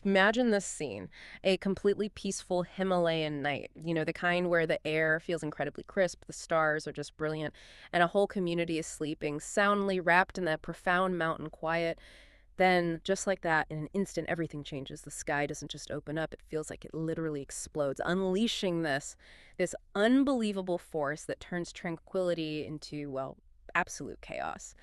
Imagine this scene, a completely peaceful Himalayan night, the kind where the air feels incredibly crisp, the stars are just brilliant, and a whole community is sleeping, soundly wrapped in that profound mountain quiet. Then, just like that, in an instant, everything changes. The sky doesn't just open up, it feels like it literally explodes, unleashing this unbelievable force that turns tranquility into, well, absolute chaos.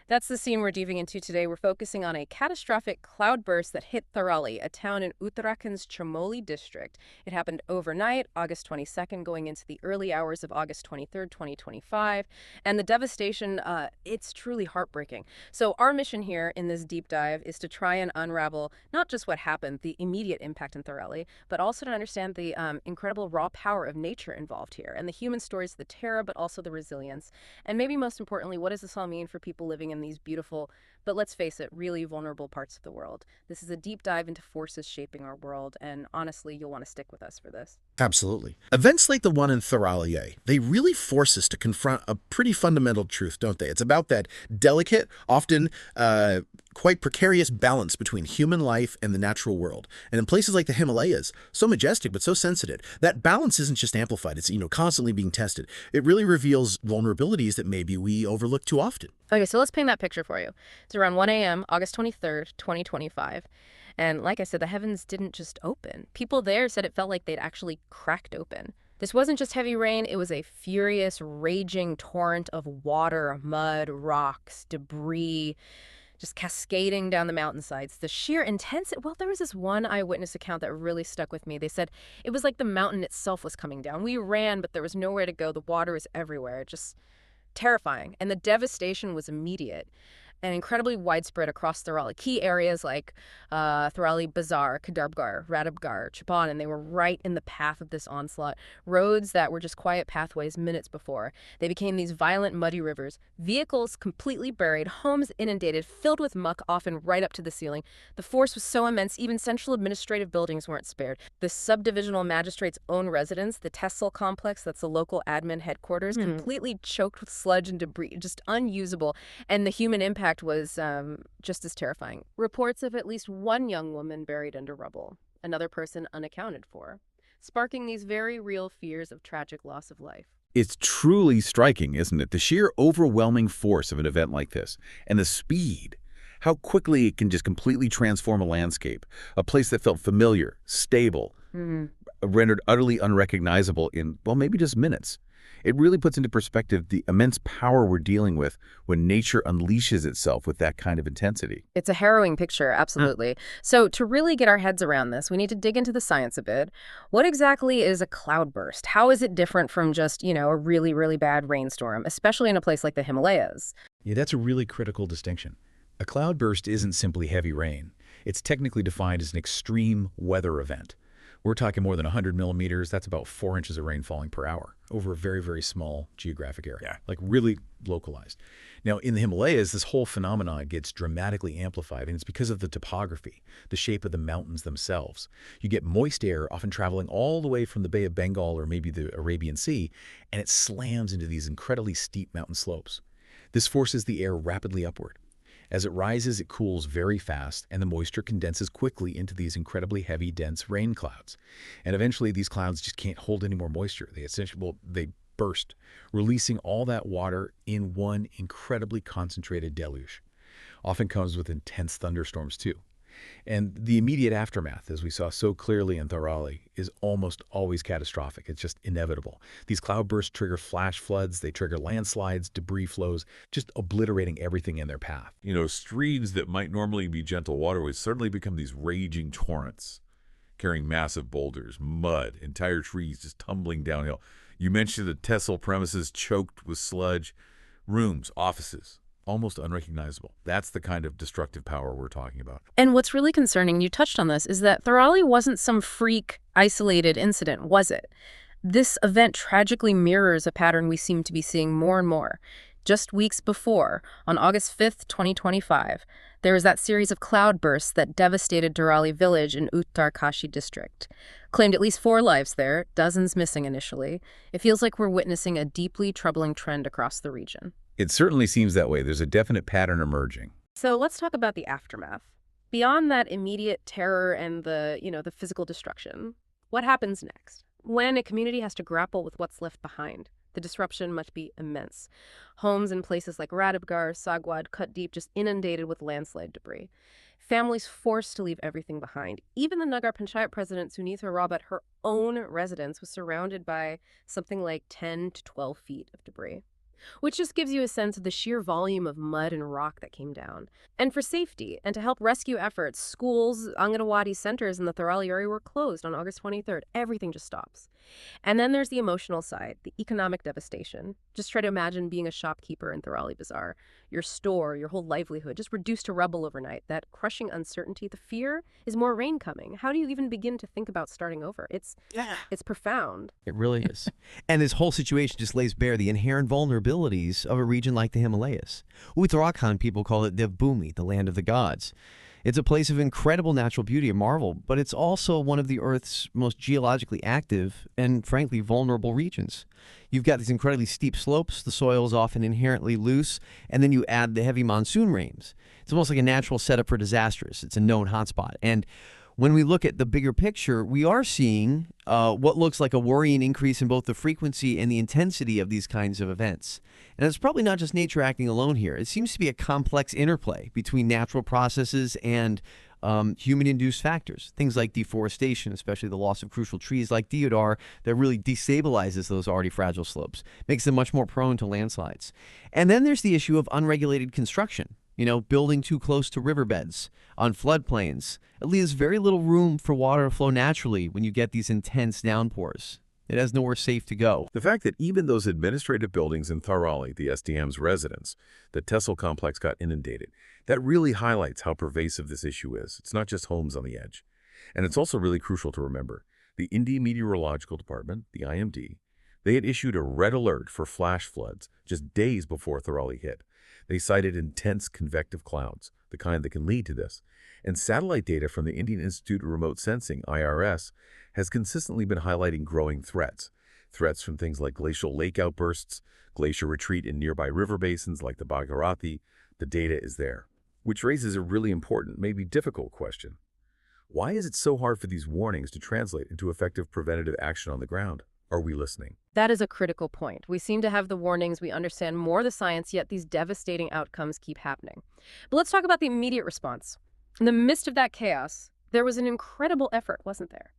That's the scene we're diving into today. We're focusing on a catastrophic cloudburst that hit Tharali, a town in Uttarakhand's Chamoli district. It happened overnight, August 22nd, going into the early hours of August 23rd, 2025. And the devastation, it's truly heartbreaking. So our mission here in this deep dive is to try and unravel not just what happened, the immediate impact in Tharali, but also to understand the incredible raw power of nature involved here and the human stories, the terror, but also the resilience. And maybe most importantly, what does this all mean for people living in these beautiful, but let's face it, really vulnerable parts of the world? This is a deep dive into forces shaping our world, and honestly, you'll want to stick with us for this. Absolutely. Events like the one in Tharali, they really force us to confront a pretty fundamental truth, don't they? It's about that delicate, often quite precarious balance between human life and the natural world. And in places like the Himalayas, so majestic but so sensitive, that balance isn't just amplified, it's constantly being tested. It really reveals vulnerabilities that maybe we overlook too often. Okay, so let's paint that picture for you. It's around 1 a.m., August 23rd, 2025. And like I said, the heavens didn't just open. People there said it felt like they'd actually cracked open. This wasn't just heavy rain, it was a furious, raging torrent of water, mud, rocks, debris, just cascading down the mountainsides. The sheer intensity, well, there was this one eyewitness account that really stuck with me. They said it was like the mountain itself was coming down. We ran, but there was nowhere to go. The water was everywhere. Just terrifying. And the devastation was immediate and incredibly widespread across Tharali. Key areas like Tharali Bazaar, Kadarbgar, Radabgar, Chapan, and they were right in the path of this onslaught. Roads that were just quiet pathways minutes before. They became these violent, muddy rivers. Vehicles completely buried, homes inundated, filled with muck, often right up to the ceiling. The force was so immense, even central administrative buildings weren't spared. The subdivisional magistrate's own residence, the Tehsil complex, that's the local admin headquarters, completely choked with sludge and debris, just unusable. And the human impact was just as terrifying. Reports of at least one young woman buried under rubble, another person unaccounted for, sparking these very real fears of tragic loss of life. It's truly striking, isn't it? The sheer overwhelming force of an event like this, and the speed. How quickly it can just completely transform a landscape, a place that felt familiar, stable, rendered utterly unrecognizable in, well, maybe just minutes. It really puts into perspective the immense power we're dealing with when nature unleashes itself with that kind of intensity. It's a harrowing picture, absolutely. So to really get our heads around this, we need to dig into the science a bit. What exactly is a cloudburst? How is it different from just, a really, really bad rainstorm, especially in a place like the Himalayas? Yeah, that's a really critical distinction. A cloudburst isn't simply heavy rain. It's technically defined as an extreme weather event. We're talking more than 100 millimeters. That's about 4 inches of rain falling per hour over a very, very small geographic area, like really localized. Now, in the Himalayas, this whole phenomenon gets dramatically amplified, and it's because of the topography, the shape of the mountains themselves. You get moist air, often traveling all the way from the Bay of Bengal or maybe the Arabian Sea, and it slams into these incredibly steep mountain slopes. This forces the air rapidly upward. As it rises, it cools very fast, and the moisture condenses quickly into these incredibly heavy, dense rain clouds. And eventually, these clouds just can't hold any more moisture. They burst, releasing all that water in one incredibly concentrated deluge. Often comes with intense thunderstorms, too. And the immediate aftermath, as we saw so clearly in Tharali, is almost always catastrophic. It's just inevitable. These cloudbursts trigger flash floods, they trigger landslides, debris flows, just obliterating everything in their path. Streams that might normally be gentle waterways suddenly become these raging torrents, carrying massive boulders, mud, entire trees just tumbling downhill. You mentioned the Tehsil premises choked with sludge, rooms, offices, almost unrecognizable. That's the kind of destructive power we're talking about. And what's really concerning, you touched on this, is that Tharali wasn't some freak, isolated incident, was it? This event tragically mirrors a pattern we seem to be seeing more and more. Just weeks before, on August 5th, 2025, there was that series of cloudbursts that devastated Tharali village in Uttarkashi district. Claimed at least 4 lives there, dozens missing initially. It feels like we're witnessing a deeply troubling trend across the region. It certainly seems that way. There's a definite pattern emerging. So let's talk about the aftermath. Beyond that immediate terror and the physical destruction, what happens next? When a community has to grapple with what's left behind, the disruption must be immense. Homes in places like Radabgar, Sagwad, cut deep, just inundated with landslide debris. Families forced to leave everything behind. Even the Nagar Panchayat president, Sunitha Rabat, her own residence was surrounded by something like 10 to 12 feet of debris, which just gives you a sense of the sheer volume of mud and rock that came down. And for safety and to help rescue efforts, schools, Anganwadi centers in the Tharali area were closed on August 23rd. Everything just stops. And then there's the emotional side, the economic devastation. Just try to imagine being a shopkeeper in Tharali Bazaar. Your store, your whole livelihood, just reduced to rubble overnight. That crushing uncertainty, the fear is more rain coming. How do you even begin to think about starting over? It's profound. It really is. And this whole situation just lays bare the inherent vulnerabilities of a region like the Himalayas. Uttarakhand people call it Devbhumi, the land of the gods. It's a place of incredible natural beauty and marvel, but it's also one of the Earth's most geologically active and, frankly, vulnerable regions. You've got these incredibly steep slopes, the soil is often inherently loose, and then you add the heavy monsoon rains. It's almost like a natural setup for disasters. It's a known hotspot. And when we look at the bigger picture, we are seeing what looks like a worrying increase in both the frequency and the intensity of these kinds of events. And it's probably not just nature acting alone here. It seems to be a complex interplay between natural processes and human-induced factors. Things like deforestation, especially the loss of crucial trees like deodar, that really destabilizes those already fragile slopes, makes them much more prone to landslides. And then there's the issue of unregulated construction. Building too close to riverbeds, on floodplains. It leaves very little room for water to flow naturally when you get these intense downpours. It has nowhere safe to go. The fact that even those administrative buildings in Tharali, the SDM's residence, the Tehsil complex got inundated, that really highlights how pervasive this issue is. It's not just homes on the edge. And it's also really crucial to remember. The Indian Meteorological Department, the IMD, they had issued a red alert for flash floods just days before Tharali hit. They cited intense convective clouds, the kind that can lead to this. And satellite data from the Indian Institute of Remote Sensing, IRS, has consistently been highlighting growing threats. Threats from things like glacial lake outbursts, glacier retreat in nearby river basins like the Bhagirathi. The data is there. Which raises a really important, maybe difficult question. Why is it so hard for these warnings to translate into effective preventative action on the ground? Are we listening? That is a critical point. We seem to have the warnings, we understand more the science, yet these devastating outcomes keep happening. But let's talk about the immediate response. In the midst of that chaos, there was an incredible effort, wasn't there?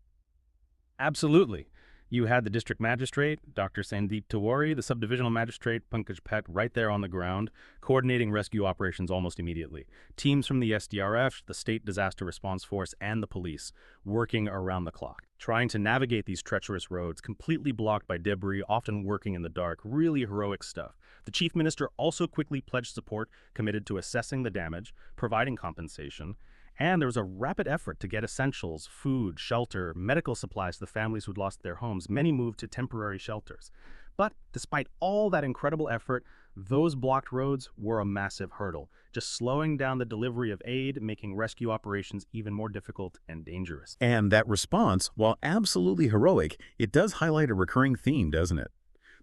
Absolutely. You had the district magistrate, Dr. Sandeep Tiwari, the subdivisional magistrate, Pankaj Peck, right there on the ground, coordinating rescue operations almost immediately. Teams from the SDRF, the State Disaster Response Force, and the police working around the clock, trying to navigate these treacherous roads, completely blocked by debris, often working in the dark. Really heroic stuff. The chief minister also quickly pledged support, committed to assessing the damage, providing compensation, and there was a rapid effort to get essentials, food, shelter, medical supplies to the families who'd lost their homes. Many moved to temporary shelters. But despite all that incredible effort, those blocked roads were a massive hurdle, just slowing down the delivery of aid, making rescue operations even more difficult and dangerous. And that response, while absolutely heroic, it does highlight a recurring theme, doesn't it?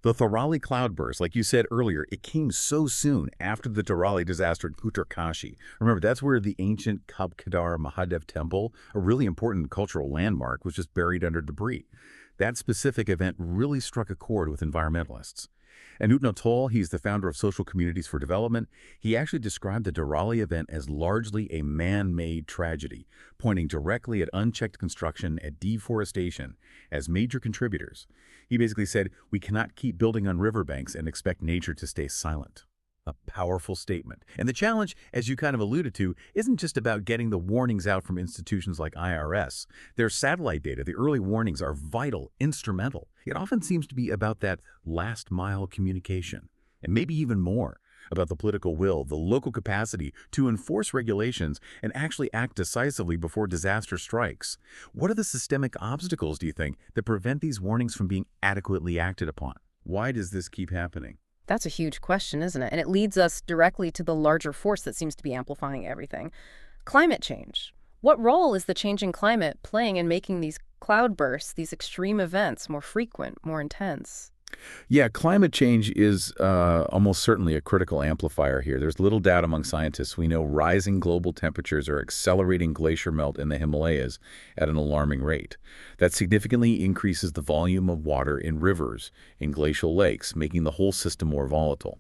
The Tharali Cloudburst, like you said earlier, it came so soon after the Tharali disaster in Uttarkashi. Remember, that's where the ancient Kabkedar Mahadev temple, a really important cultural landmark, was just buried under debris. That specific event really struck a chord with environmentalists. And Untold, he's the founder of Social Communities for Development. He actually described the Tharali event as largely a man-made tragedy, pointing directly at unchecked construction and deforestation as major contributors. He basically said, we cannot keep building on riverbanks and expect nature to stay silent. A powerful statement. And the challenge, as you kind of alluded to, isn't just about getting the warnings out from institutions like IRS. Their satellite data, the early warnings, are vital, instrumental. It often seems to be about that last-mile communication, and maybe even more, about the political will, the local capacity to enforce regulations and actually act decisively before disaster strikes. What are the systemic obstacles, do you think, that prevent these warnings from being adequately acted upon? Why does this keep happening? That's a huge question, isn't it? And it leads us directly to the larger force that seems to be amplifying everything. Climate change. What role is the changing climate playing in making these cloudbursts, these extreme events, more frequent, more intense? Yeah, climate change is almost certainly a critical amplifier here. There's little doubt among scientists. We know rising global temperatures are accelerating glacier melt in the Himalayas at an alarming rate. That significantly increases the volume of water in rivers, in glacial lakes, making the whole system more volatile.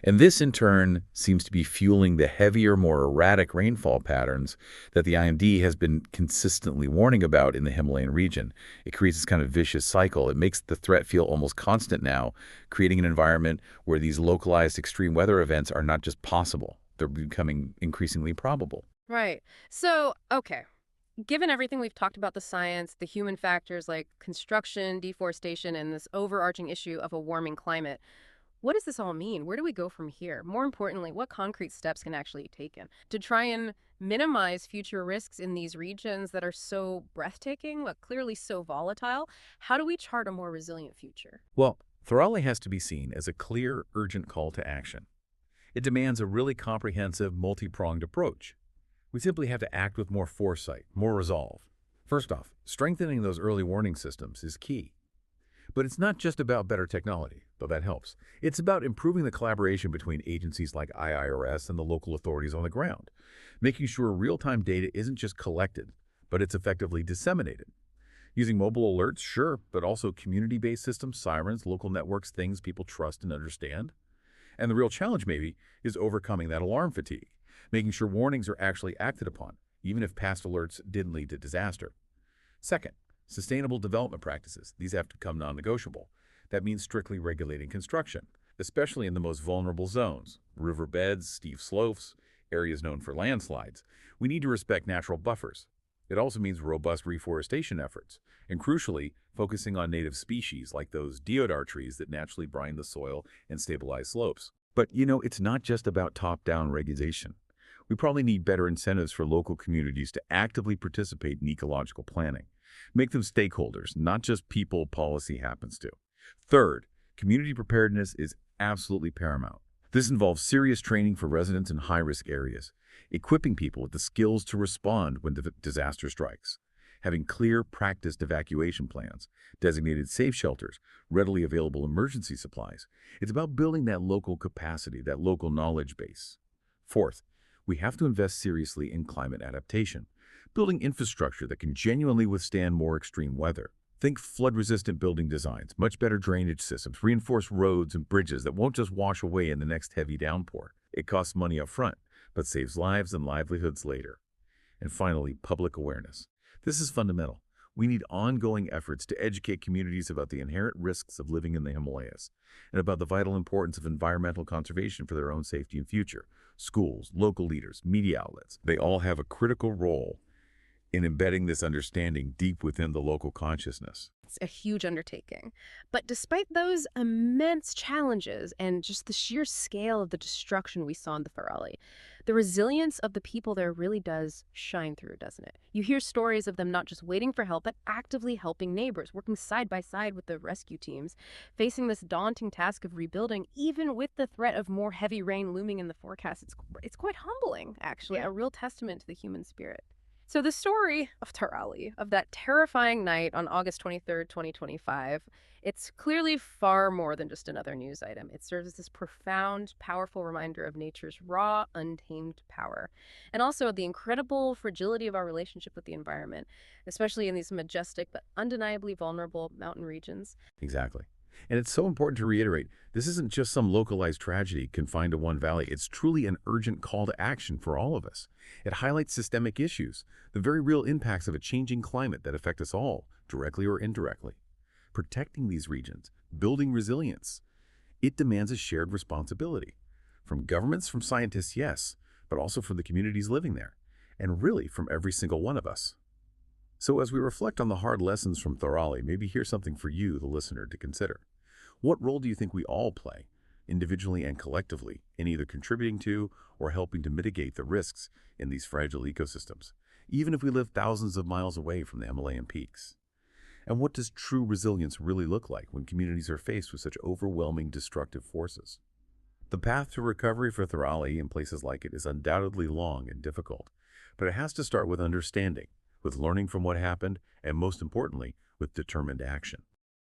And this, in turn, seems to be fueling the heavier, more erratic rainfall patterns that the IMD has been consistently warning about in the Himalayan region. It creates this kind of vicious cycle. It makes the threat feel almost constant now, creating an environment where these localized extreme weather events are not just possible, they're becoming increasingly probable. Right. So, okay. Given everything we've talked about the science, the human factors like construction, deforestation, and this overarching issue of a warming climate, what does this all mean? Where do we go from here? More importantly, what concrete steps can actually be taken to try and minimize future risks in these regions that are so breathtaking, but clearly so volatile? How do we chart a more resilient future? Well, Tharali has to be seen as a clear, urgent call to action. It demands a really comprehensive, multi-pronged approach. We simply have to act with more foresight, more resolve. First off, strengthening those early warning systems is key. But it's not just about better technology, though that helps. It's about improving the collaboration between agencies like IIRS and the local authorities on the ground, making sure real-time data isn't just collected, but it's effectively disseminated. Using mobile alerts, sure, but also community-based systems, sirens, local networks, things people trust and understand. And the real challenge, maybe, is overcoming that alarm fatigue, making sure warnings are actually acted upon, even if past alerts didn't lead to disaster. Second, sustainable development practices. These have to become non-negotiable. That means strictly regulating construction, especially in the most vulnerable zones, riverbeds, steep slopes, areas known for landslides. We need to respect natural buffers. It also means robust reforestation efforts, and crucially, focusing on native species like those deodar trees that naturally brine the soil and stabilize slopes. But, it's not just about top-down regulation. We probably need better incentives for local communities to actively participate in ecological planning. Make them stakeholders, not just people policy happens to. Third, community preparedness is absolutely paramount. This involves serious training for residents in high-risk areas, equipping people with the skills to respond when disaster strikes, having clear, practiced evacuation plans, designated safe shelters, readily available emergency supplies. It's about building that local capacity, that local knowledge base. Fourth, we have to invest seriously in climate adaptation, building infrastructure that can genuinely withstand more extreme weather. Think flood-resistant building designs, much better drainage systems, reinforced roads and bridges that won't just wash away in the next heavy downpour. It costs money up front, but saves lives and livelihoods later. And finally, public awareness. This is fundamental. We need ongoing efforts to educate communities about the inherent risks of living in the Himalayas and about the vital importance of environmental conservation for their own safety and future. Schools, local leaders, media outlets, they all have a critical role in embedding this understanding deep within the local consciousness. It's a huge undertaking. But despite those immense challenges and just the sheer scale of the destruction we saw in the Tharali, the resilience of the people there really does shine through, doesn't it? You hear stories of them not just waiting for help, but actively helping neighbors, working side by side with the rescue teams, facing this daunting task of rebuilding, even with the threat of more heavy rain looming in the forecast. It's quite humbling, actually, a real testament to the human spirit. So the story of Tharali, of that terrifying night on August 23rd, 2025, it's clearly far more than just another news item. It serves as this profound, powerful reminder of nature's raw, untamed power, and also the incredible fragility of our relationship with the environment, especially in these majestic but undeniably vulnerable mountain regions. Exactly. And it's so important to reiterate, this isn't just some localized tragedy confined to one valley. It's truly an urgent call to action for all of us. It highlights systemic issues, the very real impacts of a changing climate that affect us all, directly or indirectly. Protecting these regions, building resilience, it demands a shared responsibility. From governments, from scientists, yes, but also from the communities living there, and really from every single one of us. So as we reflect on the hard lessons from Tharali, maybe here's something for you, the listener, to consider. What role do you think we all play, individually and collectively, in either contributing to or helping to mitigate the risks in these fragile ecosystems, even if we live thousands of miles away from the Himalayan peaks? And what does true resilience really look like when communities are faced with such overwhelming destructive forces? The path to recovery for Tharali and places like it is undoubtedly long and difficult, but it has to start with understanding, with learning from what happened, and most importantly, with determined action.